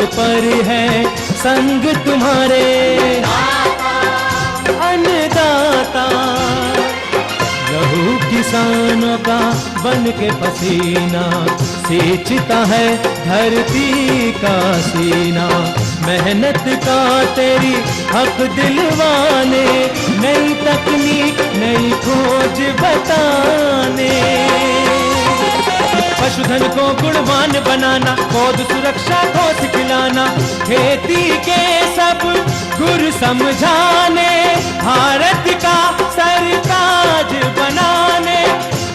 पर है संग तुम्हारे अन्नदाता। लहू किसानों का बन के पसीना सींचता है धरती का सीना। मेहनत का तेरी हक दिलवाने, नई तकनीक नई खोज बताने। पशुधन को गुणवान बनाना, पौध सुरक्षा को सिखलाना, खेती के सब गुर समझाने, भारत का सरताज बनाने।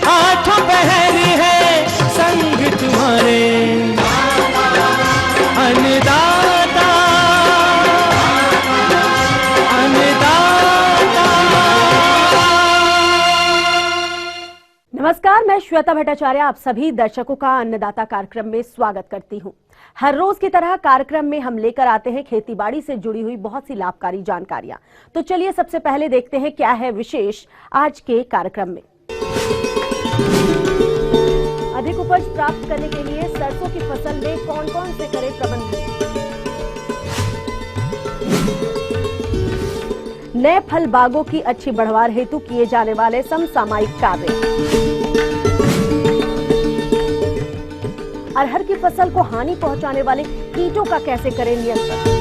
आठों पहर है संग तुम्हारे अन्नदाता अन्नदाता। नमस्कार, मैं श्वेता भट्टाचार्य आप सभी दर्शकों का अन्नदाता कार्यक्रम में स्वागत करती हूं। हर रोज की तरह कार्यक्रम में हम लेकर आते हैं खेतीबाड़ी से जुड़ी हुई बहुत सी लाभकारी जानकारियां। तो चलिए सबसे पहले देखते हैं क्या है विशेष आज के कार्यक्रम में। अधिक उपज प्राप्त करने के लिए सरसों की फसल में कौन-कौन से करें प्रबंधन। नए फल बागों की अच्छी बढ़वार हेतु किए जाने वाले समसामयिक कार्य। अरहर की फसल को हानि पहुंचाने वाले कीटों का कैसे करें नियंत्रण।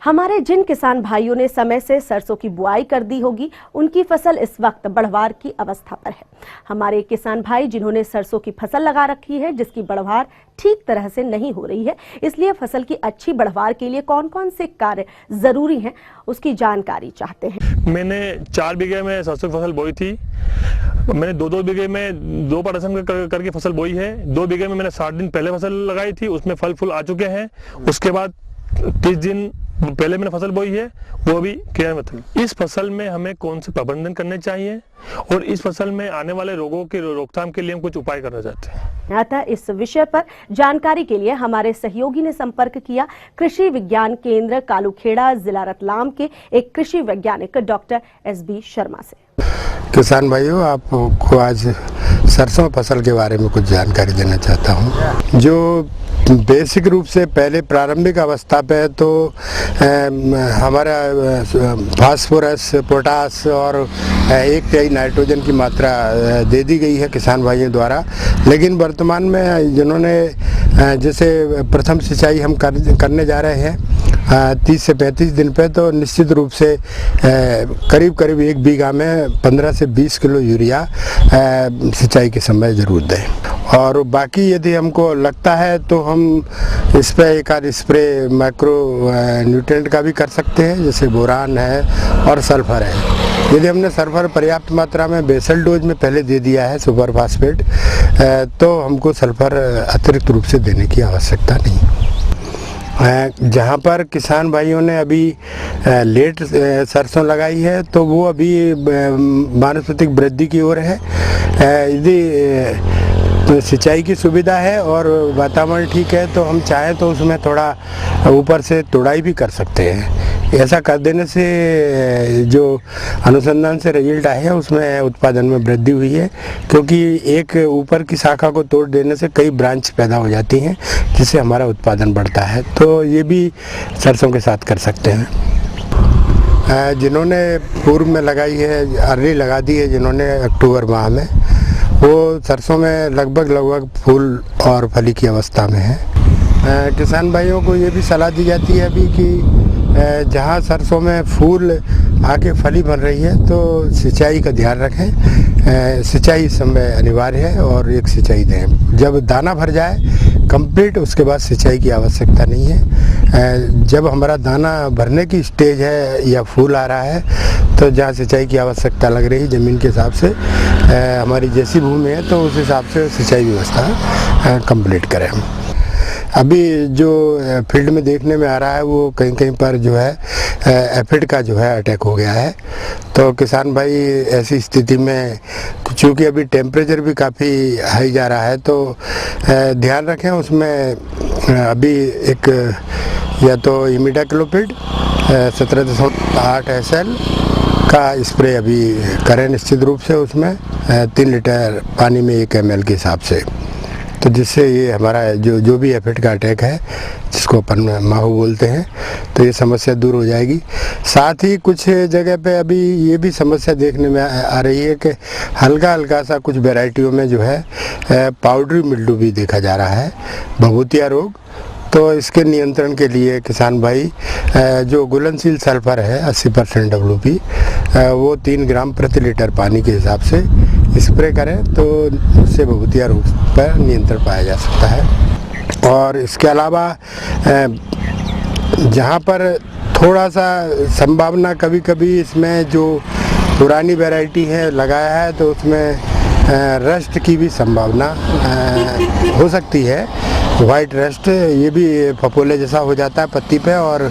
हमारे जिन किसान भाइयों ने समय से सरसों की बुआई कर दी होगी, उनकी फसल इस वक्त बढ़वार की अवस्था पर है। हमारे किसान भाई जिन्होंने सरसों की फसल लगा रखी है, जिसकी बढ़वार ठीक तरह से नहीं हो रही है, इसलिए फसल की अच्छी बढ़वार के लिए कौन कौन से कार्य जरूरी हैं, उसकी जानकारी चाहते हैं। मैंने 4 बीघे में सरसों की फसल बोई थी। मैंने 2-2 बीघे में 2 पार्टीशन करके फसल बोई है। 2 बीघे में मैंने 60 दिन पहले फसल लगाई थी, उसमें फल फूल आ चुके हैं। उसके बाद 30 दिन पहले मैंने फसल बोई है, वो अभी क्रियान्वित है। इस फसल में हमें कौन से प्रबंधन करने चाहिए और इस फसल में आने वाले रोगों की रोकथाम के लिए हम कुछ उपाय करना चाहते हैं। अतः इस विषय पर जानकारी के लिए हमारे सहयोगी ने संपर्क किया कृषि विज्ञान केंद्र कालूखेड़ा जिला रतलाम के एक कृषि वैज्ञानिक डॉक्टर SB शर्मा से। किसान भाइयों, आपको आज सरसों फसल के बारे में कुछ जानकारी देना चाहता हूं। जो बेसिक रूप से पहले प्रारंभिक अवस्था पे तो हमारा फास्फोरस, पोटास और 1 नाइट्रोजन की मात्रा दे दी गई है किसान भाइयों द्वारा। लेकिन वर्तमान में जिन्होंने जैसे प्रथम सिंचाई हम करने जा रहे हैं 30 से 35 दिन पे, तो निश्चित रूप से करीब करीब 1 बीघा में 15 से 20 किलो यूरिया सिंचाई के समय जरूर दें। और बाकी यदि हमको लगता है तो हम इस पर एक आध स्प्रे माइक्रो न्यूट्रिएंट का भी कर सकते हैं, जैसे बोरान है और सल्फर है। यदि हमने सल्फर पर्याप्त मात्रा में बेसल डोज में पहले दे दिया है, सुपर फास्फेट, तो हमको सल्फर अतिरिक्त रूप से देने की आवश्यकता नहीं। जहाँ पर किसान भाइयों ने अभी लेट सरसों लगाई है, तो वो अभी वानस्पतिक वृद्धि की ओर है। यदि तो सिंचाई की सुविधा है और वातावरण ठीक है, तो हम चाहें तो उसमें थोड़ा ऊपर से तोड़ाई भी कर सकते हैं। ऐसा कर देने से जो अनुसंधान से रिजल्ट आए हैं, उसमें उत्पादन में वृद्धि हुई है, क्योंकि एक ऊपर की शाखा को तोड़ देने से कई ब्रांच पैदा हो जाती हैं, जिससे हमारा उत्पादन बढ़ता है। तो ये भी सरसों के साथ कर सकते हैं। जिन्होंने पूर्व में लगाई है, अर्ली लगा दी है जिन्होंने अक्टूबर माह में, वो सरसों में लगभग फूल और फली की अवस्था में है। किसान भाइयों को ये भी सलाह दी जाती है अभी कि जहाँ सरसों में फूल आके फली बन रही है, तो सिंचाई का ध्यान रखें। सिंचाई इस समय अनिवार्य है और एक सिंचाई दें। जब दाना भर जाए कंप्लीट, उसके बाद सिंचाई की आवश्यकता नहीं है। जब हमारा दाना भरने की स्टेज है या फूल आ रहा है, तो जहाँ सिंचाई की आवश्यकता लग रही है ज़मीन के हिसाब से, हमारी जैसी भूमि है तो उस हिसाब से सिंचाई व्यवस्था कंप्लीट करें। अभी जो फील्ड में देखने में आ रहा है वो कहीं कहीं पर जो है एफिड का जो है अटैक हो गया है। तो किसान भाई ऐसी स्थिति में, चूँकि अभी टेम्परेचर भी काफ़ी हाई जा रहा है, तो ध्यान रखें उसमें अभी एक या तो इमिडाक्लोपिड 17.8 SL का स्प्रे अभी करें निश्चित रूप से, उसमें 3 लीटर पानी में 1 ml के हिसाब से, तो जिससे ये हमारा जो भी एफिड का अटैक है, जिसको अपन माहू बोलते हैं, तो ये समस्या दूर हो जाएगी। साथ ही कुछ जगह पे अभी ये भी समस्या देखने में आ रही है कि हल्का हल्का सा कुछ वैरायटियों में जो है पाउडरी मिल्ड्यू भी देखा जा रहा है, भभूतिया रोग। तो इसके नियंत्रण के लिए किसान भाई जो घुलनशील सल्फर है 80% WP, वो 3 ग्राम प्रति लीटर पानी के हिसाब से स्प्रे करें, तो उससे भभूतिया रोग पर नियंत्रण पाया जा सकता है। और इसके अलावा जहाँ पर थोड़ा सा संभावना कभी कभी इसमें जो पुरानी वैरायटी है लगाया है, तो उसमें रस्ट की भी संभावना हो सकती है। वाइट रस्ट ये भी फफोले जैसा हो जाता है पत्ती पे, और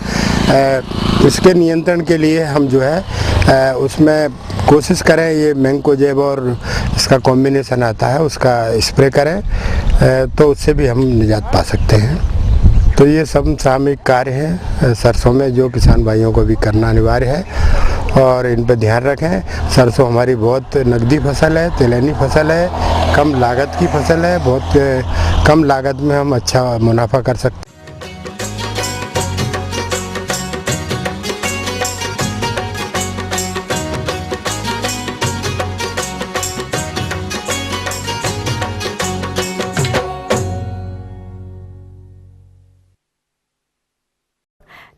इसके नियंत्रण के लिए हम जो है उसमें कोशिश करें, ये मैंकोजेब और इसका कॉम्बिनेशन आता है उसका स्प्रे करें, तो उससे भी हम निजात पा सकते हैं। तो ये सब सामूहिक कार्य हैं सरसों में जो किसान भाइयों को भी करना अनिवार्य है, और इन पर ध्यान रखें। सरसों हमारी बहुत नकदी फसल है, तिलहनी फसल है, कम लागत की फसल है, बहुत कम लागत में हम अच्छा मुनाफा कर सकते हैं।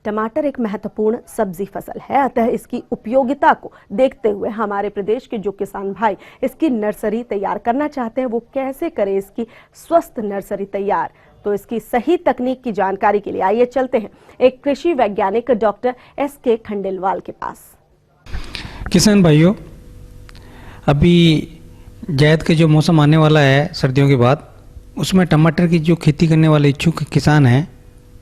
टमाटर एक महत्वपूर्ण सब्जी फसल है, अतः इसकी उपयोगिता को देखते हुए हमारे प्रदेश के जो किसान भाई इसकी नर्सरी तैयार करना चाहते हैं, वो कैसे करें इसकी स्वस्थ नर्सरी तैयार। तो इसकी सही तकनीक की जानकारी के लिए आइए चलते हैं एक कृषि वैज्ञानिक डॉक्टर SK खंडेलवाल के पास। किसान भाइयों, अभी जायद के जो मौसम आने वाला है सर्दियों के बाद, उसमें टमाटर की जो खेती करने वाले इच्छुक किसान हैं,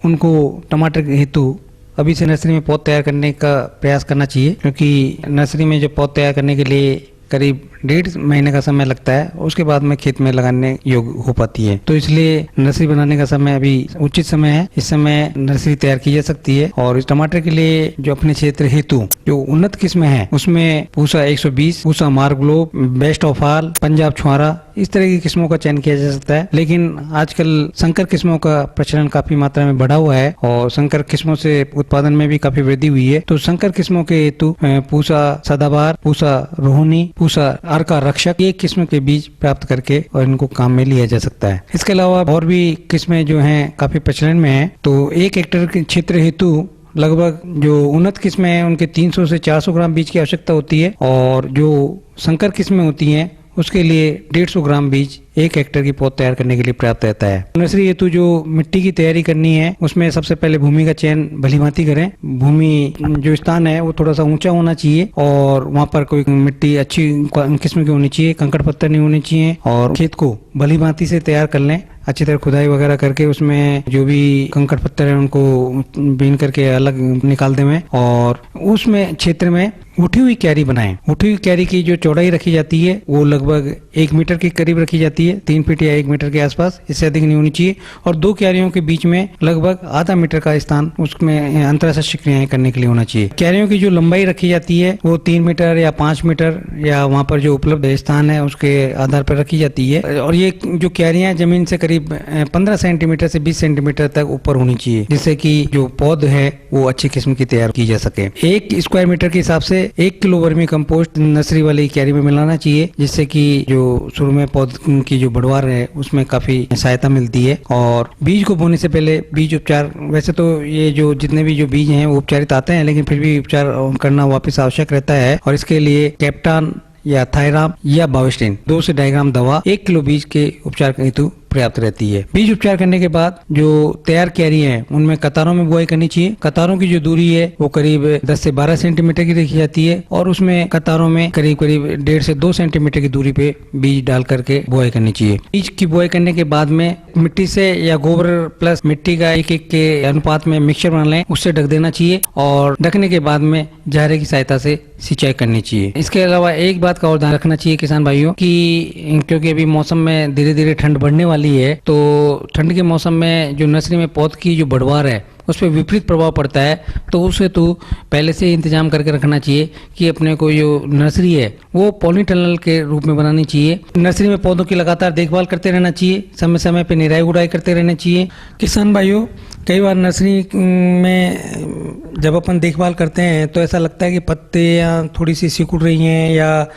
उनको टमाटर के हेतु अभी से नर्सरी में पौध तैयार करने का प्रयास करना चाहिए, क्योंकि नर्सरी में जो पौध तैयार करने के लिए करीब 1.5 महीने का समय लगता है, उसके बाद में खेत में लगाने योग्य हो पाती है। तो इसलिए नर्सरी बनाने का समय अभी उचित समय है, इस समय नर्सरी तैयार की जा सकती है। और इस टमाटर के लिए जो अपने क्षेत्र हेतु जो उन्नत किस्म है, उसमें Pusa 120, Pusa Marglobe, best of all, Punjab Chhuhara, इस तरह की किस्मों का चयन किया जा सकता है। लेकिन आजकल संकर किस्मों का प्रचलन काफी मात्रा में बढ़ा हुआ है और संकर किस्मों से उत्पादन में भी काफी वृद्धि हुई है। तो संकर किस्मों के हेतु पूसा सदाबहार, पूसा रोहिणी, पूसा अर्का रक्षक, एक किस्म के बीज प्राप्त करके और इनको काम में लिया जा सकता है। इसके अलावा और भी किस्में जो हैं काफी प्रचलन में है। तो 1 हेक्टेयर के क्षेत्र हेतु लगभग जो उन्नत किस्में हैं उनके 300 से 400 ग्राम बीज की आवश्यकता होती है, और जो संकर किस्में होती हैं उसके लिए 150 ग्राम बीज 1 हेक्टेयर की पौध तैयार करने के लिए पर्याप्त रहता है। नर्सरी हेतु जो मिट्टी की तैयारी करनी है, उसमें सबसे पहले भूमि का चयन भलीभांति करें। भूमि जो स्थान है वो थोड़ा सा ऊंचा होना चाहिए, और वहाँ पर कोई मिट्टी अच्छी किस्म की होनी चाहिए, कंकड़ पत्थर नहीं होनी चाहिए, और खेत को भलीभांति से तैयार कर लें। अच्छी तरह खुदाई वगैरह करके उसमें जो भी कंकड़ पत्थर है उनको बीन करके अलग निकाल दें, और उसमें क्षेत्र में उठी हुई क्यारी बनाएं। उठी हुई क्यारी की जो चौड़ाई रखी जाती है वो लगभग 1 मीटर के करीब रखी जाती है, 3 फीट या 1 मीटर के आसपास, इससे अधिक नहीं होनी चाहिए। और 2 क्यारियों के बीच में लगभग आधा मीटर का स्थान उसमें अंतराशस्त्र क्रियाएं करने के लिए होना चाहिए। क्यारियों की जो लंबाई रखी जाती है वो 3 मीटर या 5 मीटर या वहाँ पर जो उपलब्ध स्थान है उसके आधार पर रखी जाती है। और ये जो क्यारियां जमीन से करीब 15 सेंटीमीटर से 20 सेंटीमीटर तक ऊपर होनी चाहिए, जिससे कि जो पौध है वो अच्छी किस्म की तैयार की जा सके। 1 स्क्वायर मीटर के हिसाब से 1 किलो वर्मी कंपोस्ट नर्सरी वाली क्यारी में मिलाना चाहिए, जिससे कि जो शुरू में पौध की जो बढ़वार है उसमें काफी सहायता मिलती है। और बीज को बोने से पहले बीज उपचार, वैसे तो ये जो जितने भी जो बीज हैं वो उपचारित आते हैं, लेकिन फिर भी उपचार करना वापस आवश्यक रहता है। और इसके लिए कैप्टान या थायराम या बावेस्टिन 2 से 2.5 ग्राम दवा 1 किलो बीज के उपचार हेतु पर्याप्त रहती है। बीज उपचार करने के बाद जो तैयार क्यारी है उनमें कतारों में बुआई करनी चाहिए। कतारों की जो दूरी है वो करीब 10 से 12 सेंटीमीटर की रखी जाती है और उसमें कतारों में करीब 1.5 से 2 सेंटीमीटर की दूरी पे बीज डाल करके बुआई करनी चाहिए। बीज की बुआई करने के बाद में मिट्टी से या गोबर प्लस मिट्टी का एक के अनुपात में मिक्सचर बना लें, उससे ढक देना चाहिए और ढकने के बाद में जारे की सहायता से सिंचाई करनी चाहिए। इसके अलावा एक बात का और ध्यान रखना चाहिए किसान भाइयों कि क्योंकि अभी मौसम में धीरे धीरे ठंड बढ़ने वाली है, तो ठंड के मौसम में जो नर्सरी में पौध की जो बढ़वार है उस पर विपरीत प्रभाव पड़ता है। तो उसे तो पहले से इंतजाम करके रखना चाहिए कि अपने को जो नर्सरी है वो पॉली टनल के रूप में बनानी चाहिए। नर्सरी में पौधों की लगातार देखभाल करते रहना चाहिए, समय समय पे निराई गुड़ाई करते रहना चाहिए। किसान भाइयों, कई बार नर्सरी में जब अपन देखभाल करते हैं तो ऐसा लगता है कि पत्तियाँ थोड़ी सी सिकुड़ रही हैं या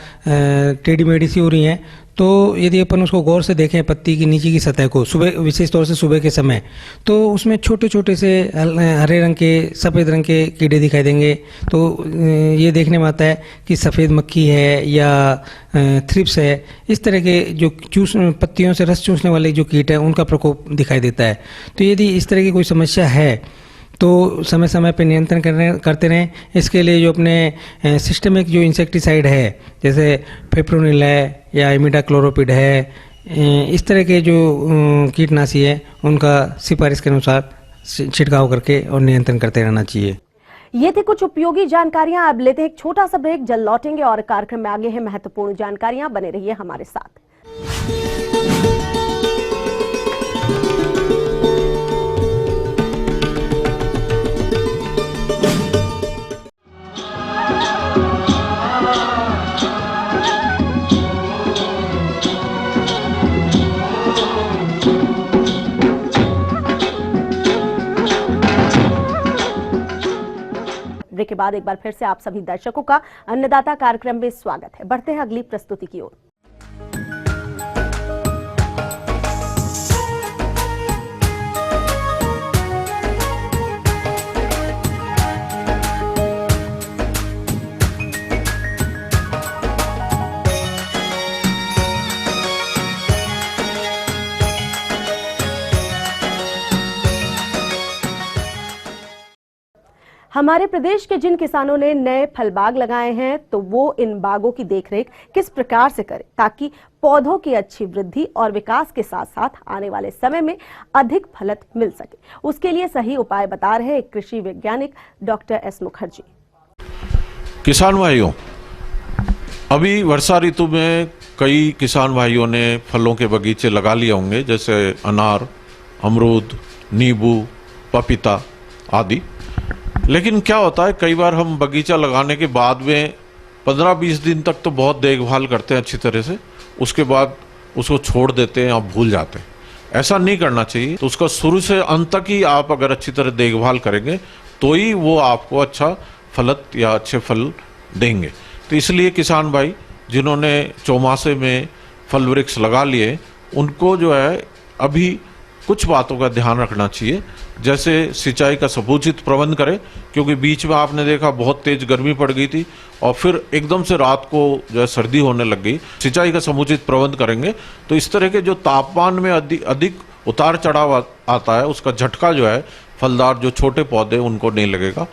टेढ़ी मेढ़ी सी हो रही हैं, तो यदि अपन उसको गौर से देखें पत्ती की नीचे की सतह को सुबह, विशेष तौर से सुबह के समय, तो उसमें छोटे छोटे से हरे रंग के सफ़ेद रंग के कीड़े दिखाई देंगे। तो ये देखने में आता है कि सफ़ेद मक्खी है या थ्रिप्स है। इस तरह के जो पत्तियों से रस चूसने वाले जो कीट हैं उनका प्रकोप दिखाई देता है। तो यदि इस तरह की कोई समस्या है तो समय समय पर नियंत्रण करते रहें। इसके लिए जो अपने सिस्टमिक जो इंसेक्टिसाइड है जैसे फिप्रोनिल है या इमिडाक्लोरोपिड है, इस तरह के जो कीटनाशी है उनका सिफारिश के अनुसार छिड़काव करके और नियंत्रण करते रहना चाहिए। ये थी कुछ उपयोगी जानकारियां। अब लेते हैं एक छोटा सा ब्रेक, जल्द लौटेंगे और कार्यक्रम में आगे है महत्वपूर्ण जानकारियां। बने रहिए हमारे साथ। ब्रेक के बाद एक बार फिर से आप सभी दर्शकों का अन्नदाता कार्यक्रम में स्वागत है। बढ़ते हैं अगली प्रस्तुति की ओर। हमारे प्रदेश के जिन किसानों ने नए फल बाग लगाए हैं तो वो इन बागों की देखरेख किस प्रकार से करें ताकि पौधों की अच्छी वृद्धि और विकास के साथ साथ आने वाले समय में अधिक फलत मिल सके, उसके लिए सही उपाय बता रहे हैं कृषि वैज्ञानिक डॉक्टर एस मुखर्जी। किसान भाइयों, अभी वर्षा ऋतु में कई किसान भाइयों ने फलों के बगीचे लगा लिए होंगे, जैसे अनार, अमरूद, नींबू, पपीता आदि। लेकिन क्या होता है, कई बार हम बगीचा लगाने के बाद में 15-20 दिन तक तो बहुत देखभाल करते हैं अच्छी तरह से, उसके बाद उसको छोड़ देते हैं, आप भूल जाते हैं। ऐसा नहीं करना चाहिए। तो उसका शुरू से अंत तक ही आप अगर अच्छी तरह देखभाल करेंगे तो ही वो आपको अच्छा फलत या अच्छे फल देंगे। तो इसलिए किसान भाई जिन्होंने चौमासे में फल वृक्ष लगा लिए, उनको जो है अभी कुछ बातों का ध्यान रखना चाहिए। जैसे सिंचाई का समुचित प्रबंध करें, क्योंकि बीच में आपने देखा बहुत तेज गर्मी पड़ गई थी और फिर एकदम से रात को जो है सर्दी होने लग गई। सिंचाई का समुचित प्रबंध करेंगे तो इस तरह के जो तापमान में अधिक उतार चढ़ाव आता है उसका झटका जो है फलदार जो छोटे पौधे उनको नहीं लगेगा।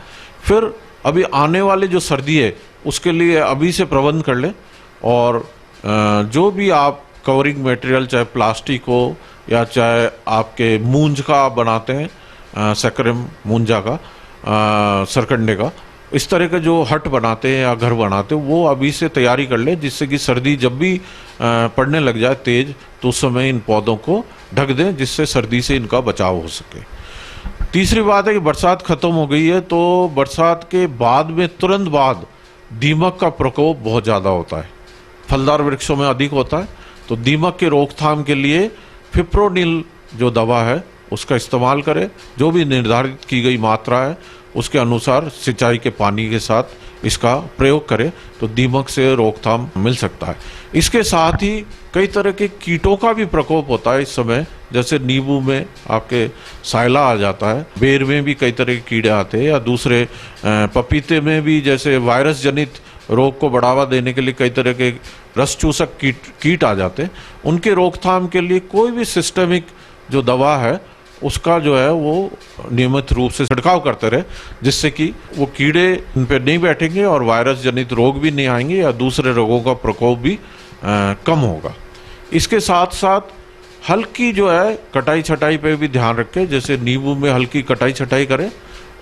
फिर अभी आने वाले जो सर्दी है उसके लिए अभी से प्रबंध कर लें, और जो भी आप कवरिंग मटेरियल चाहे प्लास्टिक हो या चाहे आपके मूंज का बनाते हैं, सैकरम मूंजा का, सरकंडे का, इस तरह के जो हट बनाते हैं या घर बनाते हैं वो अभी से तैयारी कर लें, जिससे कि सर्दी जब भी पड़ने लग जाए तेज तो उस समय इन पौधों को ढक दें, जिससे सर्दी से इनका बचाव हो सके। तीसरी बात है कि बरसात खत्म हो गई है तो बरसात के बाद में तुरंत बाद दीमक का प्रकोप बहुत ज़्यादा होता है, फलदार वृक्षों में अधिक होता है। तो दीमक के रोकथाम के लिए फिप्रोनिल जो दवा है उसका इस्तेमाल करें, जो भी निर्धारित की गई मात्रा है उसके अनुसार सिंचाई के पानी के साथ इसका प्रयोग करें तो दीमक से रोकथाम मिल सकता है। इसके साथ ही कई तरह के कीटों का भी प्रकोप होता है इस समय, जैसे नींबू में आपके सायला आ जाता है, बेर में भी कई तरह के कीड़े आते हैं, या दूसरे पपीते में भी जैसे वायरस जनित रोग को बढ़ावा देने के लिए कई तरह के रस चूसक कीट आ जाते हैं। उनके रोकथाम के लिए कोई भी सिस्टमिक जो दवा है उसका जो है वो नियमित रूप से छिड़काव करते रहे, जिससे कि वो कीड़े इन पे नहीं बैठेंगे और वायरस जनित रोग भी नहीं आएंगे या दूसरे रोगों का प्रकोप भी कम होगा। इसके साथ साथ हल्की जो है कटाई छटाई पे भी ध्यान रखें, जैसे नींबू में हल्की कटाई छटाई करें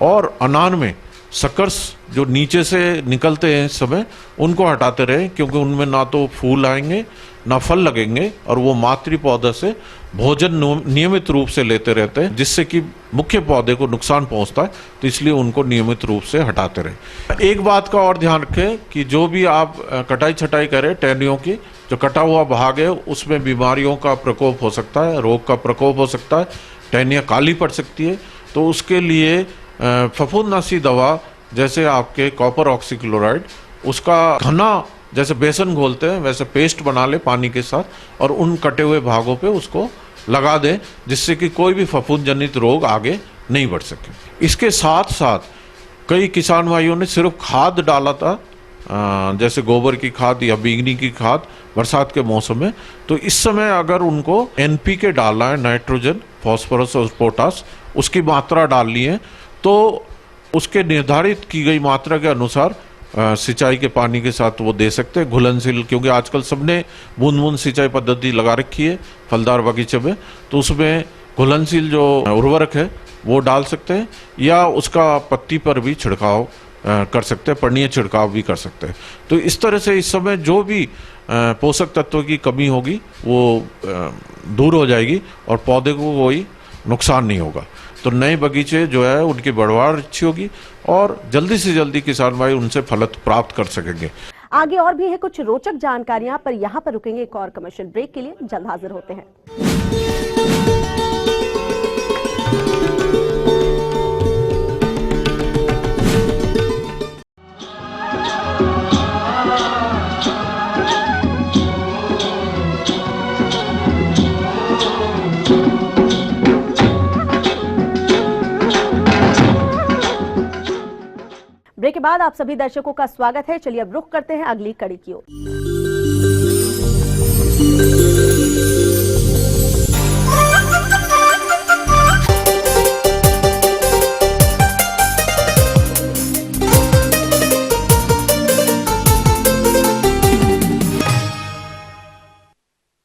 और अनार में सकर्स जो नीचे से निकलते हैं इस समय उनको हटाते रहें, क्योंकि उनमें ना तो फूल आएंगे ना फल लगेंगे और वो मातृ पौधा से भोजन नियमित रूप से लेते रहते हैं, जिससे कि मुख्य पौधे को नुकसान पहुंचता है। तो इसलिए उनको नियमित रूप से हटाते रहें। एक बात का और ध्यान रखें कि जो भी आप कटाई छटाई करें टहनियों की, जो कटा हुआ भाग है उसमें बीमारियों का प्रकोप हो सकता है, रोग का प्रकोप हो सकता है, टहनियाँ काली पड़ सकती है। तो उसके लिए फफूंदनाशी दवा जैसे आपके कॉपर ऑक्सीक्लोराइड, उसका घना जैसे बेसन घोलते हैं वैसे पेस्ट बना ले पानी के साथ और उन कटे हुए भागों पे उसको लगा दें, जिससे कि कोई भी फफूंद जनित रोग आगे नहीं बढ़ सके। इसके साथ साथ कई किसान भाइयों ने सिर्फ खाद डाला था, जैसे गोबर की खाद या बीगनी की खाद बरसात के मौसम में, तो इस समय अगर उनको NPK डालना है, नाइट्रोजन फास्फोरस और पोटास, उसकी मात्रा डालनी है तो उसके निर्धारित की गई मात्रा के अनुसार सिंचाई के पानी के साथ वो दे सकते हैं। घुलनशील, क्योंकि आजकल सबने बूंद बूंद सिंचाई पद्धति लगा रखी है फलदार बगीचे में, तो उसमें घुलनशील जो उर्वरक है वो डाल सकते हैं या उसका पत्ती पर भी छिड़काव कर सकते हैं, पर्णीय छिड़काव भी कर सकते हैं। तो इस तरह से इस समय जो भी पोषक तत्वों की कमी होगी वो दूर हो जाएगी और पौधे को कोई नुकसान नहीं होगा। तो नए बगीचे जो है उनकी बढ़वार अच्छी होगी और जल्दी से जल्दी किसान भाई उनसे फल प्राप्त कर सकेंगे। आगे और भी है कुछ रोचक जानकारियां, पर यहाँ पर रुकेंगे एक और कमर्शियल ब्रेक के लिए। जल्द हाजिर होते हैं। ब्रेक के बाद आप सभी दर्शकों का स्वागत है। चलिए अब रुख करते हैं अगली कड़ी की ओर।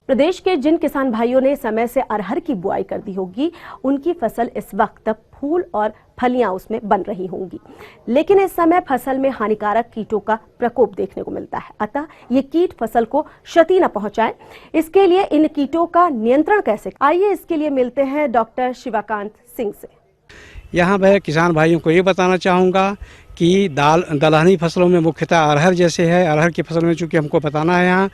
प्रदेश के जिन किसान भाइयों ने समय से अरहर की बुआई कर दी होगी, उनकी फसल इस वक्त फूल और फलियां उसमें बन रही होंगी, लेकिन इस समय फसल में हानिकारक कीटों का प्रकोप देखने को मिलता है। अतः ये कीट फसल को क्षति न पहुंचाएं, इसके लिए इन कीटों का नियंत्रण कैसे, आइए इसके लिए मिलते हैं डॉक्टर शिवाकांत सिंह से। यहाँ मैं किसान भाइयों को ये बताना चाहूँगा कि दलहनी फसलों में मुख्यतः अरहर जैसे है, अरहर की फसल में चूँकि हमको बताना है, यहाँ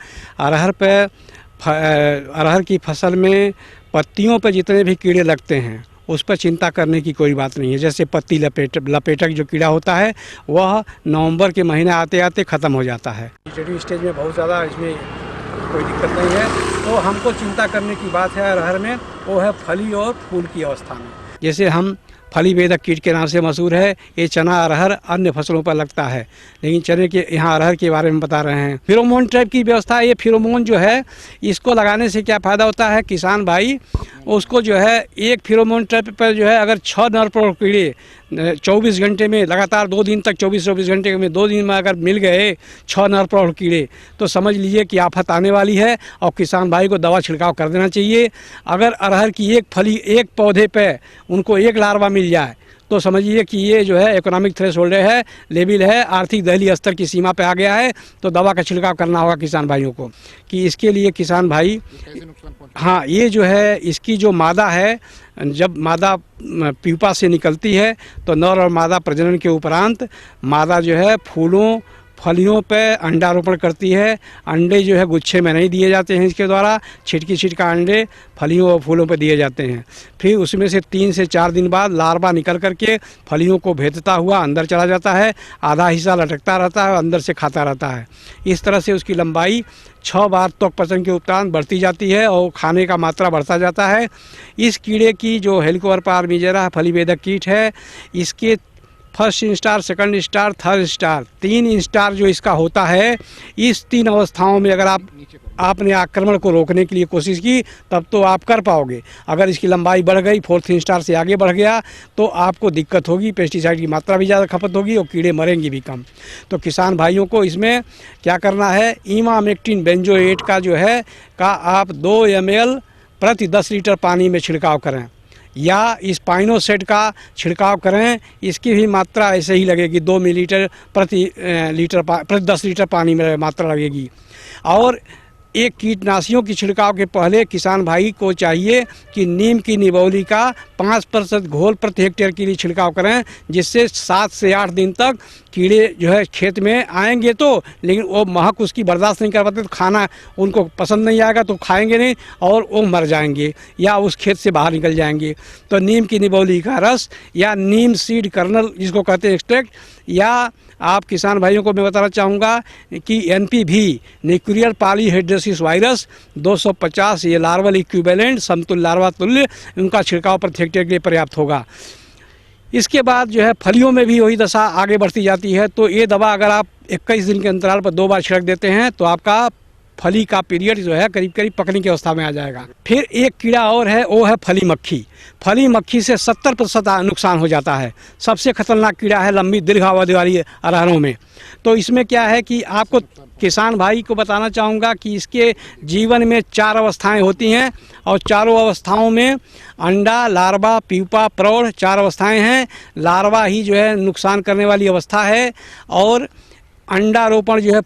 अरहर की फसल में पत्तियों पर जितने भी कीड़े लगते हैं उस पर चिंता करने की कोई बात नहीं है। जैसे पत्ती लपेटक जो कीड़ा होता है वह नवंबर के महीने आते आते ख़त्म हो जाता है। स्टेडी स्टेज में बहुत ज़्यादा इसमें कोई दिक्कत नहीं है। तो हमको चिंता करने की बात है अरहर में, वो है फली और फूल की अवस्था में। जैसे हम फली वेदक कीट के नाम से मशहूर है, ये चना अरहर अन्य फसलों पर लगता है, लेकिन चने के यहाँ अरहर के बारे में बता रहे हैं। फिरोमोन ट्रैप की व्यवस्था, ये फिरोमोन जो है इसको लगाने से क्या फ़ायदा होता है, किसान भाई उसको जो है एक फिरोमोन ट्रैप पर जो है अगर 6 नर प्रौढ़ कीड़े 24 घंटे में लगातार 2 दिन तक 24 घंटे में 2 दिन में अगर मिल गए 6 नर प्रौढ़ कीड़े, तो समझ लीजिए कि आफत आने वाली है और किसान भाई को दवा छिड़काव कर देना चाहिए। अगर अरहर की एक फली एक पौधे पे उनको एक लार्वा मिल जाए तो समझिए कि ये जो है इकोनॉमिक थ्रेशोल्ड है, लेवल है, आर्थिक दहली स्तर की सीमा पे आ गया है। तो दवा का छिड़काव करना होगा किसान भाइयों को। कि इसके लिए किसान भाई, हाँ, ये जो है इसकी जो मादा है, जब मादा प्यूपा से निकलती है तो नर और मादा प्रजनन के उपरांत मादा जो है फूलों फलियों पे अंडारोपण करती है। अंडे जो है गुच्छे में नहीं दिए जाते हैं, इसके द्वारा छिटका अंडे फलियों और फूलों पे दिए जाते हैं। फिर उसमें से 3 से 4 दिन बाद लार्वा निकल करके फलियों को भेदता हुआ अंदर चला जाता है, आधा हिस्सा लटकता रहता है और अंदर से खाता रहता है। इस तरह से उसकी लंबाई 6 बार त्वक पचन के उपरांत बढ़ती जाती है और खाने का मात्रा बढ़ता जाता है। इस कीड़े की जो हेलिकोवर्पा आर्मीजेरा फलीवेदक कीट है, इसके first star, second star, third star, 3 star जो इसका होता है, इस 3 अवस्थाओं में अगर आपने आक्रमण को रोकने के लिए कोशिश की तब तो आप कर पाओगे। अगर इसकी लंबाई बढ़ गई, 4th स्टार से आगे बढ़ गया तो आपको दिक्कत होगी, पेस्टिसाइड की मात्रा भी ज़्यादा खपत होगी और कीड़े मरेंगे भी कम। तो किसान भाइयों को इसमें क्या करना है, इमामेक्टिन बेंजोएट का जो है का आप 2 ml प्रति 10 लीटर पानी में छिड़काव करें, या इस पाइनोसेट का छिड़काव करें। इसकी भी मात्रा ऐसे ही लगेगी, 2 मिलीलीटर प्रति 10 लीटर पानी में मात्रा लगेगी। और एक कीटनाशियों की छिड़काव के पहले किसान भाई को चाहिए कि नीम की निबौली का 5% घोल प्रति हेक्टेयर के लिए छिड़काव करें, जिससे 7 से 8 दिन तक कीड़े जो है खेत में आएंगे तो, लेकिन वो महक उसकी बर्दाश्त नहीं कर पाते तो खाना उनको पसंद नहीं आएगा तो खाएंगे नहीं और वो मर जाएंगे या उस खेत से बाहर निकल जाएंगे। तो नीम की निबौली का रस या नीम सीड कर्नल जिसको कहते हैं एक्सट्रैक्ट, या आप किसान भाइयों को मैं बताना चाहूँगा कि NPV न्यूक्लियर पॉलीहेड्रोसिस वायरस 250 ये लार्वल इक्विवेलेंट समतुल्य लार्वा तुल्य उनका छिड़काव प्रति हेक्टेयर के लिए पर्याप्त होगा। इसके बाद जो है फलियों में भी वही दशा आगे बढ़ती जाती है। तो ये दवा अगर आप 21 दिन के अंतराल पर 2 बार छिड़क देते हैं तो आपका फली का पीरियड जो है करीब करीब पकने की अवस्था में आ जाएगा। फिर एक कीड़ा और है, वो है फली मक्खी। फली मक्खी से 70% नुकसान हो जाता है। सबसे खतरनाक कीड़ा है लंबी दीर्घावधि वाली अरहरों में। तो इसमें क्या है कि आपको किसान भाई को बताना चाहूँगा कि इसके जीवन में 4 अवस्थाएं होती हैं और चारों अवस्थाओं में अंडा, लार्वा, प्यूपा, प्रौढ़ 4 अवस्थाएं हैं। लार्वा ही जो है नुकसान करने वाली अवस्था है और अंडारोपण जो है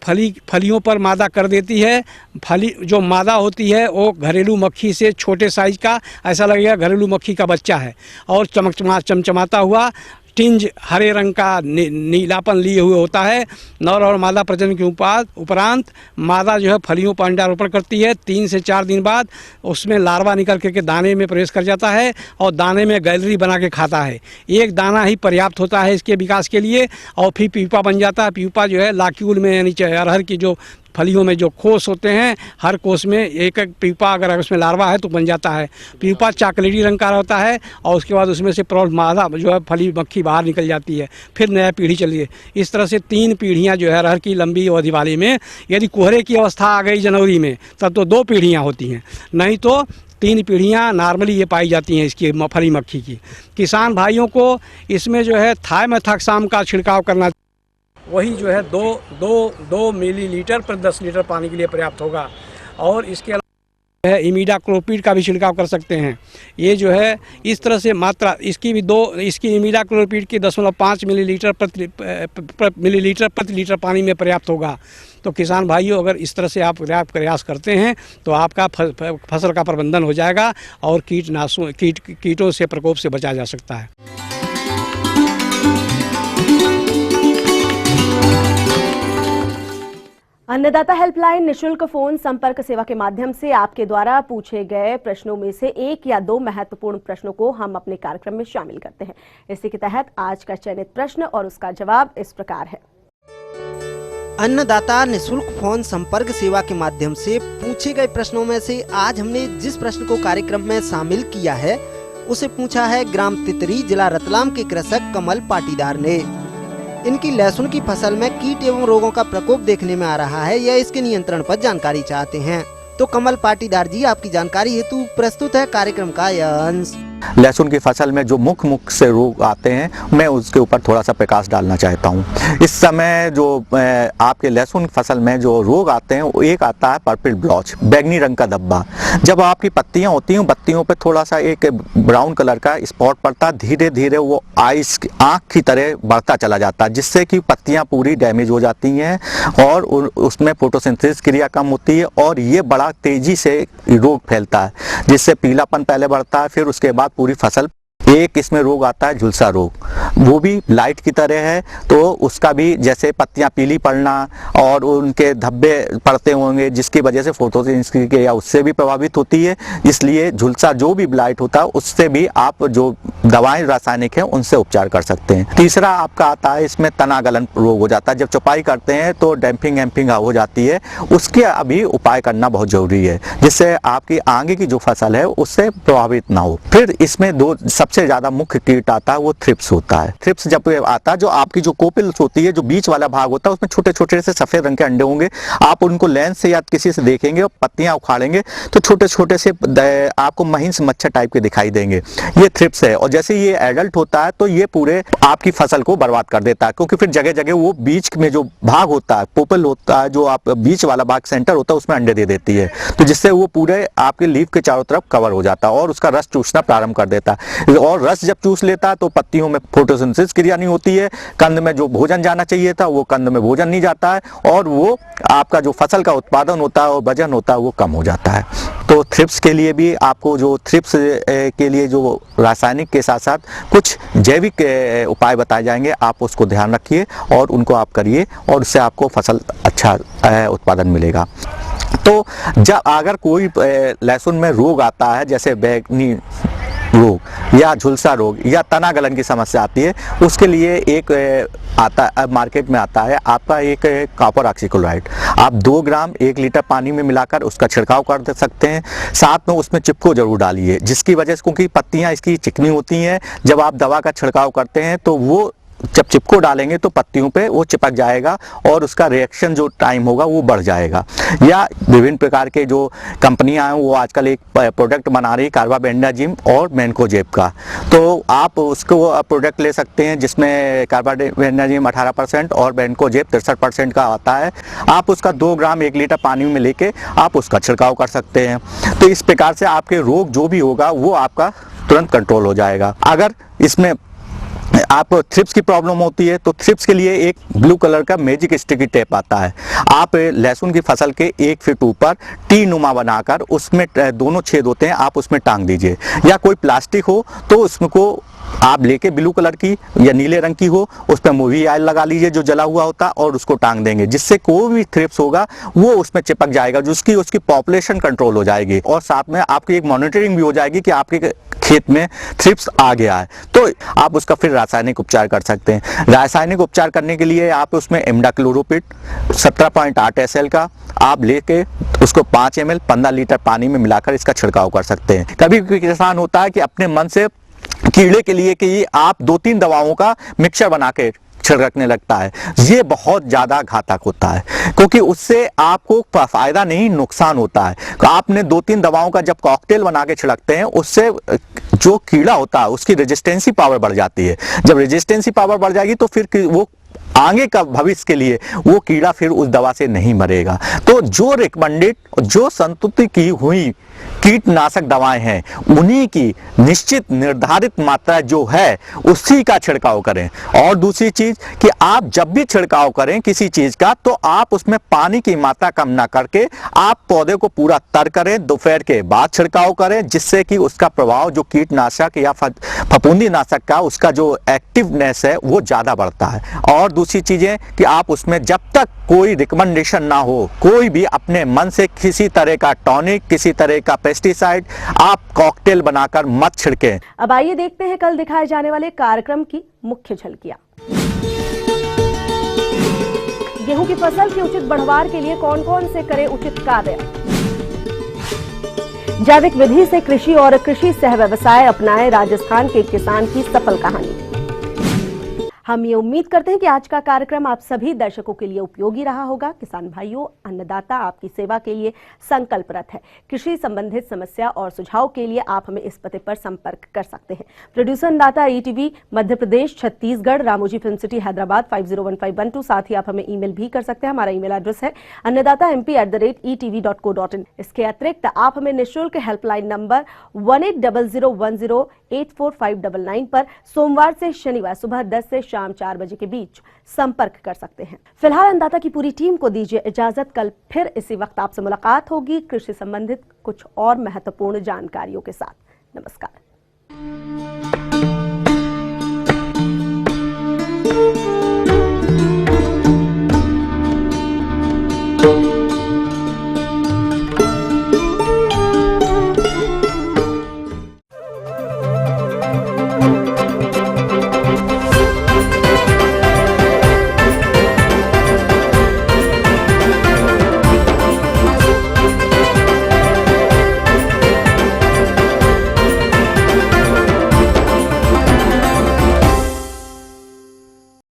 फलियों पर मादा कर देती है। फली जो मादा होती है वो घरेलू मक्खी से छोटे साइज का, ऐसा लगेगा घरेलू मक्खी का बच्चा है और चमचमाता हुआ टिंज हरे रंग का नीलापन लिए हुए होता है। नर और मादा प्रजनन के उपरांत मादा जो है फलियों पर अंडारोपण करती है। 3 से 4 दिन बाद उसमें लार्वा निकल करके दाने में प्रवेश कर जाता है और दाने में गैलरी बना के खाता है। एक दाना ही पर्याप्त होता है इसके विकास के लिए और फिर प्यूपा बन जाता है। प्यूपा जो है लाक्यूल में यानी अरहर की जो फलियों में जो कोष होते हैं, हर कोष में एक प्यूपा अगर उसमें लार्वा है तो बन जाता है। प्यूपा चॉकलेटी रंग का होता है और उसके बाद उसमें से प्रौढ़ मादा जो है फली मक्खी बाहर निकल जाती है। फिर नया पीढ़ी चली है। इस तरह से 3 पीढ़ियां जो है अरहर की लंबी अवधि वाली में, यदि कोहरे की अवस्था आ गई जनवरी में तब तो 2 पीढ़ियाँ होती हैं, नहीं तो 3 पीढ़ियाँ नॉर्मली ये पाई जाती हैं इसकी फली मक्खी की। किसान भाइयों को इसमें जो है थाइमेथाक्साम का छिड़काव करना, वही जो है 2 मिलीलीटर पर 10 लीटर पानी के लिए पर्याप्त होगा। और इसके अलावा है इमीडाक्लोपीड का भी छिड़काव कर सकते हैं। ये जो है इस तरह से मात्रा इसकी भी इसकी इमीडाक्लोपीड की 0.5 मिलीलीटर प्रति लीटर पानी में पर्याप्त होगा। तो किसान भाइयों अगर इस तरह से आप पर्याप्त प्रयास करते हैं तो आपका फसल का प्रबंधन हो जाएगा और कीटों से प्रकोप से बचा जा सकता है। अन्नदाता हेल्पलाइन निशुल्क फोन संपर्क सेवा के माध्यम से आपके द्वारा पूछे गए प्रश्नों में से 1 या 2 महत्वपूर्ण प्रश्नों को हम अपने कार्यक्रम में शामिल करते हैं। इसी के तहत आज का चयनित प्रश्न और उसका जवाब इस प्रकार है। अन्नदाता निशुल्क फोन संपर्क सेवा के माध्यम से पूछे गए प्रश्नों में से आज हमने जिस प्रश्न को कार्यक्रम में शामिल किया है उसे पूछा है ग्राम तितरी, जिला रतलाम के कृषक कमल पाटीदार ने। इनकी लहसुन की फसल में कीट एवं रोगों का प्रकोप देखने में आ रहा है, यह इसके नियंत्रण पर जानकारी चाहते हैं। तो कमल पाटीदार जी, आपकी जानकारी हेतु प्रस्तुत है कार्यक्रम का यह अंश। लहसुन की फसल में जो मुख्य से रोग आते हैं मैं उसके ऊपर थोड़ा सा प्रकाश डालना चाहता हूं। इस समय जो आपके लहसुन फसल में जो रोग आते हैं वो एक आता है पर्पल ब्लॉच, बैगनी रंग का धब्बा। जब आपकी पत्तियां होती हैं, पत्तियों पे थोड़ा सा एक ब्राउन कलर का स्पॉट पड़ता है, धीरे धीरे वो आँख की तरह बढ़ता चला जाता है, जिससे कि पत्तियां पूरी डैमेज हो जाती हैं और उसमें फोटोसिंथेसिस क्रिया कम होती है और ये बड़ा तेजी से रोग फैलता है, जिससे पीलापन पहले बढ़ता है, फिर उसके बाद पूरी फसल। एक इसमें रोग आता है झुलसा रोग, वो भी लाइट की तरह है, तो उसका भी जैसे पत्तियां पीली पड़ना और उनके धब्बे पड़ते होंगे, जिसकी वजह से फोटोसिंथेसिस क्रिया उससे भी प्रभावित होती है। इसलिए झुलसा जो भी ब्लाइट होता है उससे भी आप जो दवाएं रासायनिक हैं उनसे उपचार कर सकते हैं। तीसरा आपका आता है इसमें तना गलन रोग हो जाता है। जब चौपाई करते हैं तो डैम्पिंग हो जाती है, उसके अभी उपाय करना बहुत जरूरी है, जिससे आपकी आगे की जो फसल है उससे प्रभावित ना हो। फिर इसमें सबसे सबसे ज्यादा मुख्य कीट आता है वो थ्रिप्स होता है। थ्रिप्स जब आता है, जो आपकी जो कोपिल्स होती है, जो बीच वाला भाग होता है, उसमें छोटे छोटे से सफेद रंग के अंडे होंगे। आप उनको लेंस से या किसी से देखेंगे और पत्तियां उखाड़ेंगे तो छोटे छोटे से आपको महीन से मच्छर टाइप के दिखाई देंगे, ये थ्रिप्स है। और जैसे ये एडल्ट होता है तो ये पूरे आपकी फसल को बर्बाद कर देता है, क्योंकि फिर जगह जगह वो बीच में जो भाग होता है, पोपल होता है, जो आप बीच वाला भाग सेंटर होता है, उसमें अंडे दे देती है, तो जिससे वो पूरे आपके लीफ के चारों तरफ कवर हो जाता है और उसका रस चूसना प्रारंभ कर देता है। और रस जब चूस लेता है तो पत्तियों में फोटोसिंथेसिस क्रिया नहीं होती है, कंद में जो भोजन जाना चाहिए था वो कंद में भोजन नहीं जाता है, और वो आपका जो फसल का उत्पादन होता है और वजन होता है वो कम हो जाता है। तो थ्रिप्स के लिए भी आपको जो थ्रिप्स के लिए जो रासायनिक के साथ साथ कुछ जैविक उपाय बताए जाएंगे, आप उसको ध्यान रखिए और उनको आप करिए, और उससे आपको फसल अच्छा उत्पादन मिलेगा। तो जब अगर कोई लहसुन में रोग आता है, जैसे बैंगनी रोग या झुलसा रोग या तना गलन की समस्या आती है, उसके लिए एक आता है मार्केट में आता है आपका एक कॉपर ऑक्सीक्लोराइड। आप 2 ग्राम 1 लीटर पानी में मिलाकर उसका छिड़काव कर दे सकते हैं। साथ में उसमें चिपको जरूर डालिए, जिसकी वजह से, क्योंकि पत्तियां इसकी चिकनी होती हैं, जब आप दवा का छिड़काव करते हैं तो वो जब चिपको डालेंगे तो पत्तियों पे वो चिपक जाएगा और उसका रिएक्शन जो टाइम होगा वो बढ़ जाएगा। या विभिन्न प्रकार के जो कंपनियां हैं वो आजकल एक प्रोडक्ट बना रही है, कार्बाबेंडाजिम और मैनकोजेब का, तो आप उसको प्रोडक्ट ले सकते हैं जिसमें कार्बाबेंडाजिम 18% और मैनकोजेब 63% का आता है। आप उसका 2 ग्राम 1 लीटर पानी में लेके आप उसका छिड़काव कर सकते हैं। तो इस प्रकार से आपके रोग जो भी होगा वो आपका तुरंत कंट्रोल हो जाएगा। अगर इसमें आपको थ्रिप्स की प्रॉब्लम होती है तो थ्रिप्स के लिए एक ब्लू कलर का मैजिक स्टिकी टेप आता है। आप लहसुन की फसल के 1 फीट ऊपर टी नुमा बनाकर उसमें दोनों छेद होते हैं, आप उसमें टांग दीजिए, या कोई प्लास्टिक हो तो उसको आप लेके ब्लू कलर की या नीले रंग की हो, उस पर मूवी ऑयल लगा लीजिए जो जला हुआ होता है और उसको टांग देंगे, जिससे कोई भी थ्रिप्स होगा वो उसमें चिपक जाएगा, जिसकी उसकी पॉपुलेशन कंट्रोल हो जाएगी। और साथ में आपकी एक मॉनिटरिंग भी हो जाएगी कि आपके खेत में थ्रिप्स आ गया है, तो आप उसका फिर रासायनिक उपचार कर सकते हैं। रासायनिक उपचार करने के लिए आप उसमें इमिडाक्लोप्रिड 17.8 SL का आप लेके उसको 5 ml 15 लीटर पानी में मिलाकर इसका छिड़काव कर सकते हैं। कभी कभी किसान होता है कि अपने मन से कीड़े के लिए कि आप 2-3 दवाओं का मिक्सचर बना के छिड़कने लगता है, ये बहुत ज्यादा घातक होता है, क्योंकि उससे आपको फायदा नहीं नुकसान होता है। तो आपने 2-3 दवाओं का जब कॉकटेल बना के छिड़कते हैं, उससे जो कीड़ा होता है उसकी रेजिस्टेंसी पावर बढ़ जाती है। जब रेजिस्टेंसी पावर बढ़ जाएगी तो फिर वो आगे का भविष्य के लिए वो कीड़ा फिर उस दवा से नहीं मरेगा। तो जो रिकमेंडेड, जो संतुलित की हुई कीटनाशक दवाएं हैं, उन्हीं की निश्चित निर्धारित मात्रा जो है उसी का छिड़काव करें। और दूसरी चीज कि आप जब भी छिड़काव करें किसी चीज का, तो आप उसमें पानी की मात्रा कम ना करके आप पौधे को पूरा तर करें, दोपहर के बाद छिड़काव करें, जिससे कि उसका प्रभाव जो कीटनाशक या फफूंदी नाशक का उसका जो एक्टिवनेस है वो ज्यादा बढ़ता है। और दूसरी चीजें कि आप उसमें जब तक कोई रिकमेंडेशन ना हो, कोई भी अपने मन से किसी तरह का टॉनिक, किसी तरह का पेस्टिसाइड आप कॉकटेल बनाकर मत छिड़कें। अब आइए देखते हैं कल दिखाए जाने वाले कार्यक्रम की मुख्य झलकियां। गेहूं की फसल की उचित बढ़वार के लिए कौन कौन से करे उचित कार्य। जैविक विधि से कृषि और कृषि सह व्यवसाय अपनाए राजस्थान के किसान की सफल कहानी। हम ये उम्मीद करते हैं कि आज का कार्यक्रम आप सभी दर्शकों के लिए उपयोगी रहा होगा। किसान भाइयों, अन्नदाता आपकी सेवा के लिए संकल्परत है। कृषि संबंधित समस्या और सुझाव के लिए आप हमें इस पते पर संपर्क कर सकते हैं। प्रोड्यूसर अन्नदाता ETV Madhya Pradesh Chhattisgarh, Ramoji film city Hyderabad 501512। साथ ही आप हमें ईमेल भी कर सकते हैं। हमारा ईमेल एड्रेस है annadatamp@etv.co.in। इसके अतिरिक्त आप हमें निःशुल्क हेल्पलाइन नंबर 180010845999 पर सोमवार से शनिवार सुबह 10 से शाम 4 बजे के बीच संपर्क कर सकते हैं। फिलहाल अन्नदाता की पूरी टीम को दीजिए इजाजत। कल फिर इसी वक्त आपसे मुलाकात होगी कृषि संबंधित कुछ और महत्वपूर्ण जानकारियों के साथ। नमस्कार।